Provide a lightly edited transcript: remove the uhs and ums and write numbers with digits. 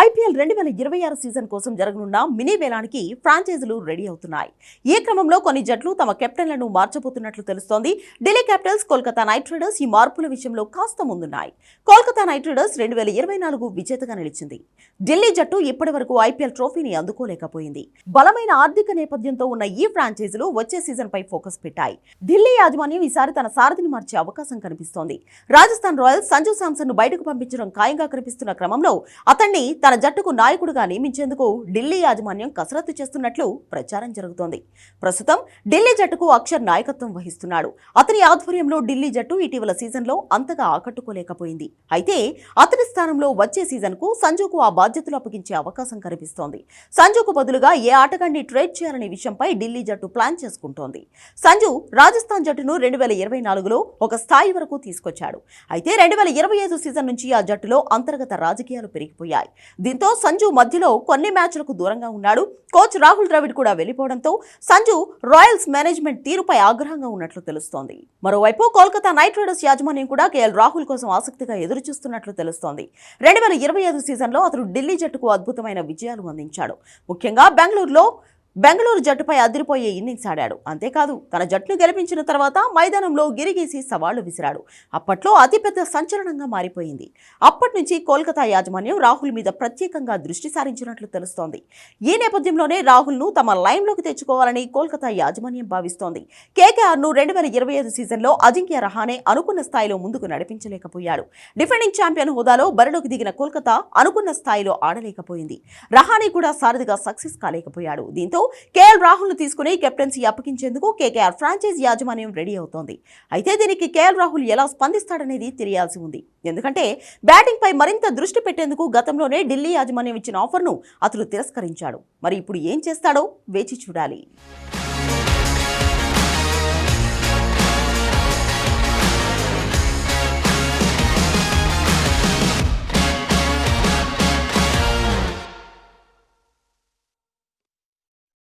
IPL 2026 season కోసం జరగనున్న mini వేలానికి ఫ్రాంచైజీలు ready అవుతున్నాయి. ఈ క్రమంలో కొన్ని జట్లు తమ కెప్టెన్లను మార్చబోతున్నట్లు తెలుస్తోంది. Delhi Capitals, Kolkata night riders ఈ మార్పుల విషయంలో కాస్త ముందున్నాయి. కోల్కతా నైట్ రైడర్స్ 2024 విజేతగా నిలిచింది. ఢిల్లీ జట్టు ఇప్పటివరకు ఐపీఎల్ ట్రోఫీని అందుకోలేకపోయింది. బలమైన ఆర్థిక నేపథ్యంతో ఉన్న ఈ ఫ్రాంచైజీలు వచ్చే సీజన్ పై ఫోకస్ పెట్టాయి. ఢిల్లీ యాజమాన్యం ఈసారి తన సారథిని మార్చే అవకాశం కనిపిస్తోంది. రాజస్థాన్ రాయల్స్ సంజు శాంసన్ ను బయటకు పంపించడం ఖాయంగా కనిపిస్తున్న క్రమంలో అతన్ని తన జట్టుకు నాయకుడిగా నియమించేందుకు ఢిల్లీ యాజమాన్యం కసరత్తు చేస్తున్నట్లు ప్రచారం జరుగుతోంది. ప్రస్తుతం ఢిల్లీ జట్టుకు అక్షర్ నాయకత్వం వహిస్తున్నాడు. అతని ఆధ్వర్యంలో ఢిల్లీ జట్టు ఇటీవల సీజన్లో అంతగా ఆకట్టుకోలేకపోయింది. అయితే అతని స్థానంలో వచ్చే సీజన్కు సంజుకు ఆ బాధ్యతలు అప్పగించే అవకాశం కనిపిస్తోంది. సంజుకు బదులుగా ఏ ఆటగాన్ని ట్రేడ్ చేయాలనే విషయంపై ఢిల్లీ జట్టు ప్లాన్ చేసుకుంటోంది. సంజు రాజస్థాన్ జట్టును 2024లో ఒక స్థాయి వరకు తీసుకొచ్చాడు. అయితే 2025 సీజన్ నుంచి ఆ జట్టులో అంతర్గత రాజకీయాలు పెరిగిపోయాయి. దీంతో సంజు మధ్యలో కొన్ని మ్యాచ్లకు దూరంగా ఉన్నాడు. కోచ్ రాహుల్ ద్రవిడ్ కూడా వెళ్లిపోవడంతో సంజు రాయల్స్ మేనేజ్మెంట్ తీరుపై ఆగ్రహంగా ఉన్నట్లు తెలుస్తోంది. మరోవైపు కోల్కతా నైట్ రైడర్స్ యాజమాన్యం కూడా కేఎల్ రాహుల్ కోసం ఆసక్తిగా ఎదురుచూస్తున్నట్లు తెలుస్తోంది. 2025 సీజన్లో అతడు ఢిల్లీ జట్టుకు అద్భుతమైన విజయాలు అందించాడు. ముఖ్యంగా బెంగళూరు జట్టుపై అదిరిపోయే ఇన్నింగ్స్ ఆడాడు. అంతేకాదు తన జట్టును గెలిపించిన తర్వాత మైదానంలో గిరిగీసి సవాళ్లు విసిరాడు. అప్పట్లో అతిపెద్ద సంచలనంగా మారిపోయింది. అప్పటి నుంచి కోల్కతా యాజమాన్యం రాహుల్ మీద ప్రత్యేకంగా దృష్టి సారించినట్లు తెలుస్తోంది. ఈ నేపథ్యంలోనే రాహుల్ను తమ లైన్లోకి తెచ్చుకోవాలని కోల్కతా యాజమాన్యం భావిస్తోంది. కేకేఆర్ను 2025 సీజన్లో అజింక్య రహానే అనుకున్న స్థాయిలో ముందుకు నడిపించలేకపోయాడు. డిఫెండింగ్ ఛాంపియన్ హోదాలో బరిలోకి దిగిన కోల్కతా అనుకున్న స్థాయిలో ఆడలేకపోయింది. రహానే కూడా సారథిగా సక్సెస్ కాలేకపోయాడు. దీంతో కేఎల్ రాహుల్ ను తీసుకుని కెప్టెన్సీ అప్పగించేందుకు కేకేఆర్ ఫ్రాంచైజ్ యాజమాన్యం రెడీ అవుతోంది. అయితే దీనికి కేఎల్ రాహుల్ ఎలా స్పందిస్తాడనేది తెలియాల్సి ఉంది. ఎందుకంటే బ్యాటింగ్ పై మరింత దృష్టి పెట్టేందుకు గతంలోనే ఢిల్లీ యాజమాన్యం ఇచ్చిన ఆఫర్ను అతడు తిరస్కరించాడు. మరి ఇప్పుడు ఏం చేస్తాడో వేచి చూడాలి.